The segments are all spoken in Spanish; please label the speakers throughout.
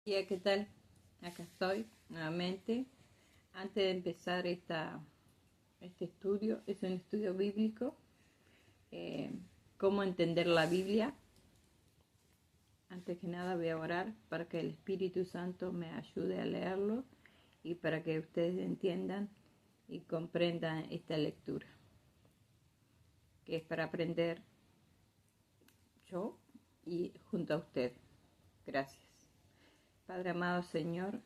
Speaker 1: Hola, ¿qué tal? Acá estoy nuevamente. Antes de empezar este estudio, es un estudio bíblico. eh, Cómo entender la Biblia. Antes que nada voy a orar para que el Espíritu Santo me ayude a leerlo y para que ustedes entiendan y comprendan esta lectura, que es para aprender yo y junto a usted. Gracias. Padre amado Señor,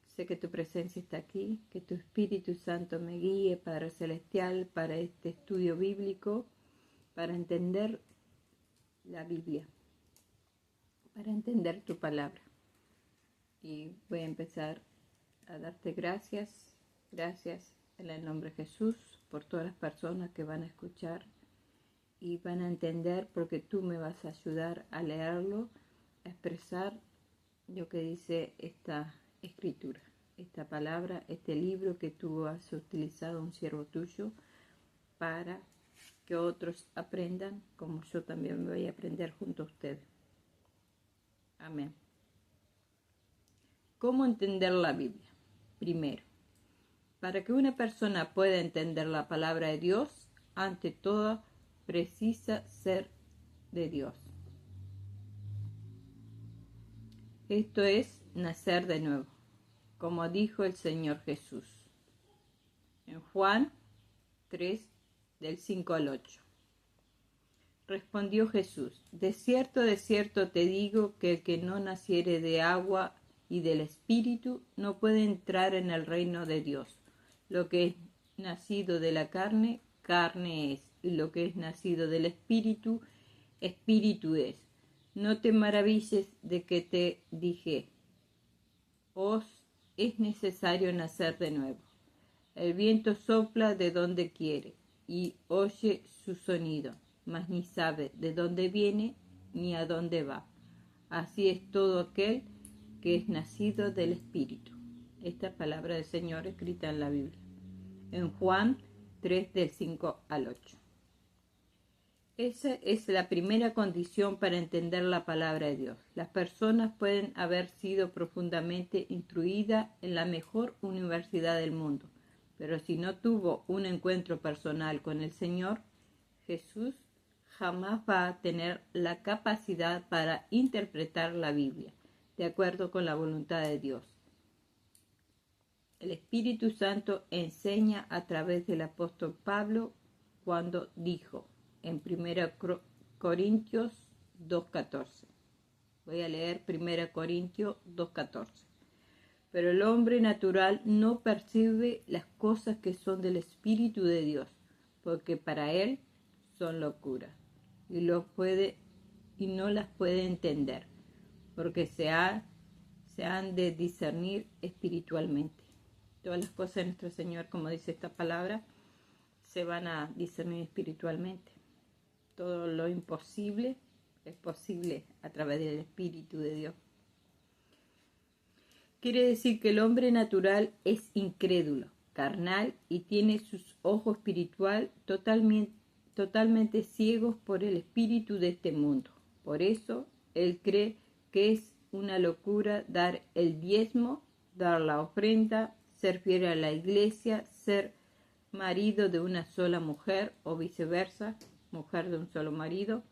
Speaker 1: sé que tu presencia está aquí, que tu Espíritu Santo me guíe, Padre Celestial, para este estudio bíblico, para entender la Biblia, para entender tu palabra. Y voy a empezar a darte gracias en el nombre de Jesús, por todas las personas que van a escuchar y van a entender, porque tú me vas a ayudar a leerlo, a expresar lo que dice esta escritura, esta palabra, este libro que tú has utilizado, un siervo tuyo, para que otros aprendan como yo también me voy a aprender junto a ustedes. Amén. ¿Cómo entender la Biblia? Primero, para que una persona pueda entender la palabra de Dios, ante todo precisa ser de Dios. Esto es nacer de nuevo, como dijo el Señor Jesús en Juan 3, del 5 al 8. Respondió Jesús: de cierto te digo, que el que no naciere de agua y del Espíritu no puede entrar en el reino de Dios. Lo que es nacido de la carne, carne es, y lo que es nacido del Espíritu, Espíritu es. No te maravilles de que te dije: os es necesario nacer de nuevo. El viento sopla de donde quiere y oye su sonido, mas ni sabe de dónde viene ni a dónde va. Así es todo aquel que es nacido del Espíritu. Esta palabra del Señor escrita en la Biblia, en Juan 3, del 5 al 8. Esa es la primera condición para entender la palabra de Dios. Las personas pueden haber sido profundamente instruidas en la mejor universidad del mundo, pero si no tuvo un encuentro personal con el Señor Jesús, jamás va a tener la capacidad para interpretar la Biblia de acuerdo con la voluntad de Dios. El Espíritu Santo enseña a través del apóstol Pablo cuando dijo en 1 Corintios 2:14. Voy a leer 1 Corintios 2:14. Pero el hombre natural no percibe las cosas que son del Espíritu de Dios, porque para él son locura, y no las puede entender, porque se han de discernir espiritualmente. Todas las cosas de nuestro Señor, como dice esta palabra, se van a discernir espiritualmente. Todo lo imposible es posible a través del Espíritu de Dios. Quiere decir que el hombre natural es incrédulo, carnal, y tiene sus ojos espirituales totalmente ciegos por el espíritu de este mundo. Por eso él cree que es una locura dar el diezmo, dar la ofrenda, ser fiel a la iglesia, ser marido de una sola mujer o viceversa, mujer de un solo marido,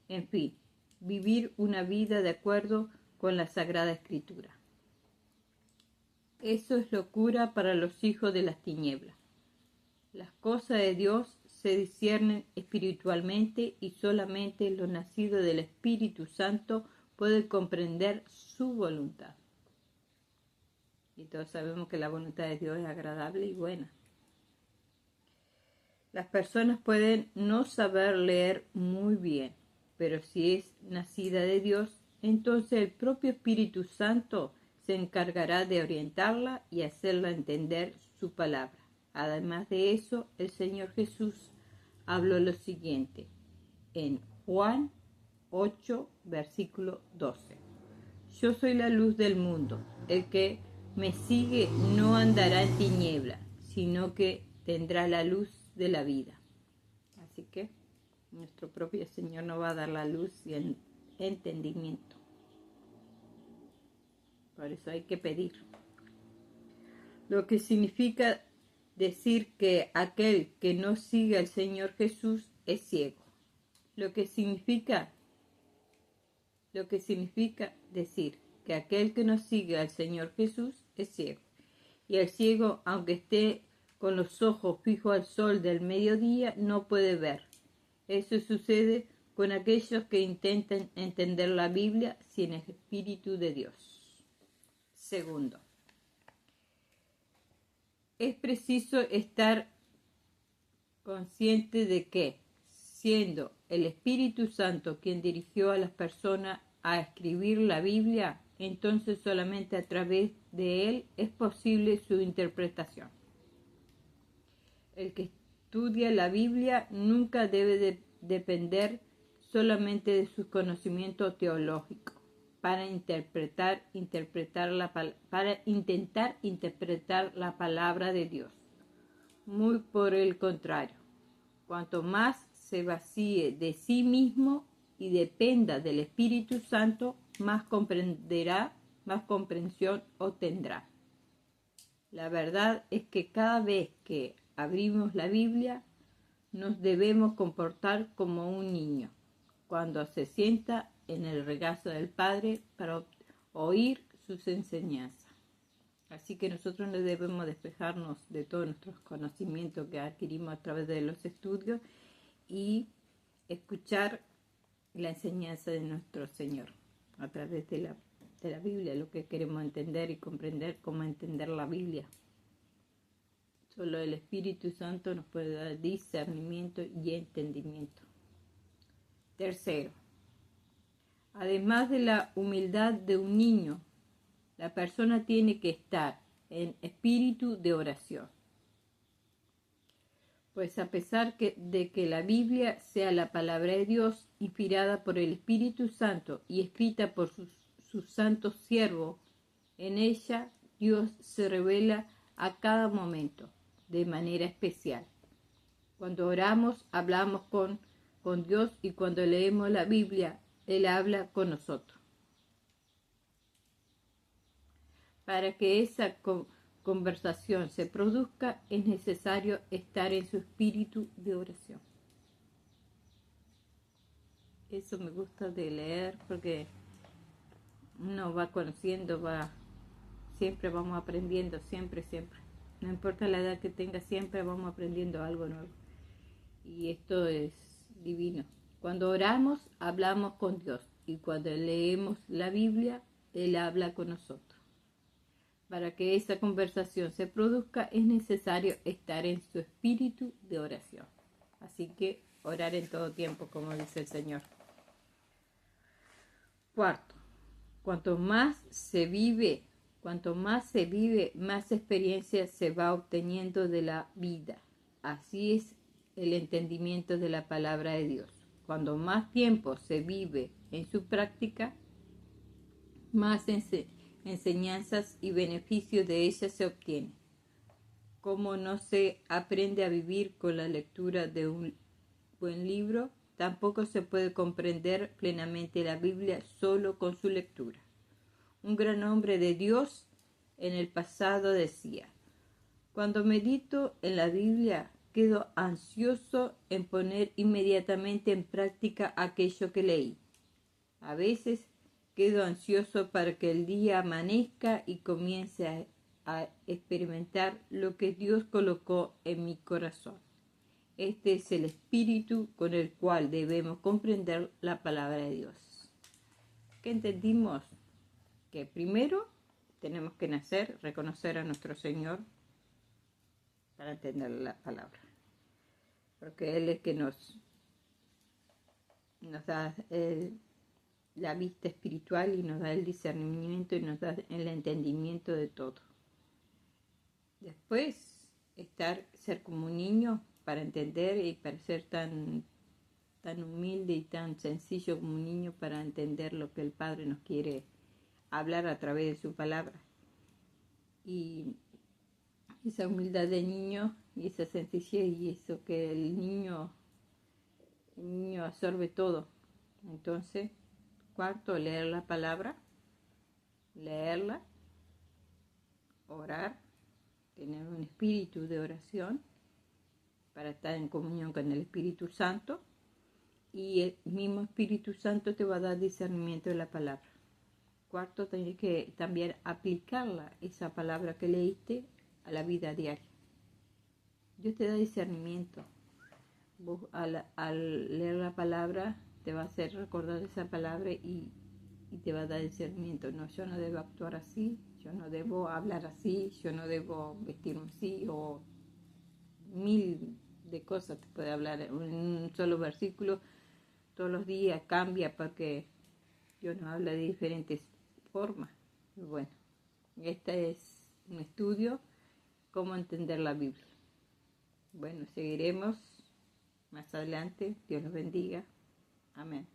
Speaker 1: en fin, vivir una vida de acuerdo con la Sagrada Escritura. Eso es locura para los hijos de las tinieblas. Las cosas de Dios se disciernen espiritualmente y solamente los nacidos del Espíritu Santo pueden comprender su voluntad. Y todos sabemos que la voluntad de Dios es agradable y buena. Las personas pueden no saber leer muy bien, pero si es nacida de Dios, entonces el propio Espíritu Santo se encargará de orientarla y hacerla entender su palabra. Además de eso, el Señor Jesús habló lo siguiente en Juan 8, versículo 12. Yo soy la luz del mundo. El que me sigue no andará en tiniebla, sino que tendrá la luz de la vida. Así que nuestro propio Señor nos va a dar la luz y el entendimiento Por eso hay que pedir. Lo que significa decir que aquel que no sigue al Señor Jesús es ciego. Lo que significa decir que aquel que no sigue al Señor Jesús es ciego. Y el ciego, aunque esté con los ojos fijos al sol del mediodía, no puede ver. Eso sucede con aquellos que intentan entender la Biblia sin el Espíritu de Dios. Segundo, es preciso estar consciente de que, siendo el Espíritu Santo quien dirigió a las personas a escribir la Biblia, entonces solamente a través de él es posible su interpretación. El que estudia la Biblia nunca debe depender solamente de sus conocimientos teológicos para intentar interpretar la palabra de Dios. Muy por el contrario, cuanto más se vacíe de sí mismo y dependa del Espíritu Santo, más comprenderá, más comprensión obtendrá. La verdad es que cada vez que abrimos la Biblia, nos debemos comportar como un niño cuando se sienta en el regazo del Padre para oír sus enseñanzas. Así que nosotros no debemos despejarnos de todos nuestros conocimientos que adquirimos a través de los estudios y escuchar la enseñanza de nuestro Señor a través de la Biblia, lo que queremos entender y comprender, cómo entender la Biblia. Solo el Espíritu Santo nos puede dar discernimiento y entendimiento. Tercero, además de la humildad de un niño, la persona tiene que estar en espíritu de oración. Pues a pesar de que la Biblia sea la palabra de Dios, inspirada por el Espíritu Santo y escrita por sus santos siervos, en ella Dios se revela a cada momento, de manera especial. Cuando oramos, hablamos con Dios, y cuando leemos la Biblia, Él habla con nosotros. Para que esa conversación se produzca, es necesario estar en su espíritu de oración. Eso me gusta de leer, porque uno va conociendo, siempre vamos aprendiendo, siempre. No importa la edad que tenga, siempre vamos aprendiendo algo nuevo. Y esto es divino. Cuando oramos, hablamos con Dios. Y cuando leemos la Biblia, Él habla con nosotros. Para que esa conversación se produzca, es necesario estar en su espíritu de oración. Así que orar en todo tiempo, como dice el Señor. Cuarto, cuanto más se vive, más experiencia se va obteniendo de la vida. Así es el entendimiento de la palabra de Dios. Cuando más tiempo se vive en su práctica, más enseñanzas y beneficios de ella se obtienen. Como no se aprende a vivir con la lectura de un buen libro, tampoco se puede comprender plenamente la Biblia solo con su lectura. Un gran hombre de Dios en el pasado decía: cuando medito en la Biblia, quedo ansioso en poner inmediatamente en práctica aquello que leí. A veces quedo ansioso para que el día amanezca y comience a experimentar lo que Dios colocó en mi corazón. Este es el espíritu con el cual debemos comprender la palabra de Dios. ¿Qué entendimos? Que primero tenemos que nacer, reconocer a nuestro Señor para entender la palabra. Porque Él es que nos da la vista espiritual y nos da el discernimiento y nos da el entendimiento de todo. Después, ser como un niño para entender y para ser tan humilde y tan sencillo como un niño para entender lo que el Padre nos quiere hablar a través de su palabra. Y esa humildad de niño y esa sencillez y eso que el niño absorbe todo. Entonces, cuarto, leer la palabra, leerla orar, tener un espíritu de oración para estar en comunión con el Espíritu Santo, y el mismo Espíritu Santo te va a dar discernimiento de la palabra. Cuarto, tenés que también aplicarla, esa palabra que leíste, a la vida diaria. Dios te da discernimiento. Vos al leer la palabra te va a hacer recordar esa palabra y te va a dar discernimiento. No, yo no debo actuar así, yo no debo hablar así, yo no debo vestirme así, o mil de cosas te puede hablar en un solo versículo. Todos los días cambia porque Dios nos habla de diferentes formas. Bueno, este es un estudio, cómo entender la Biblia. Bueno, seguiremos más adelante. Dios los bendiga. Amén.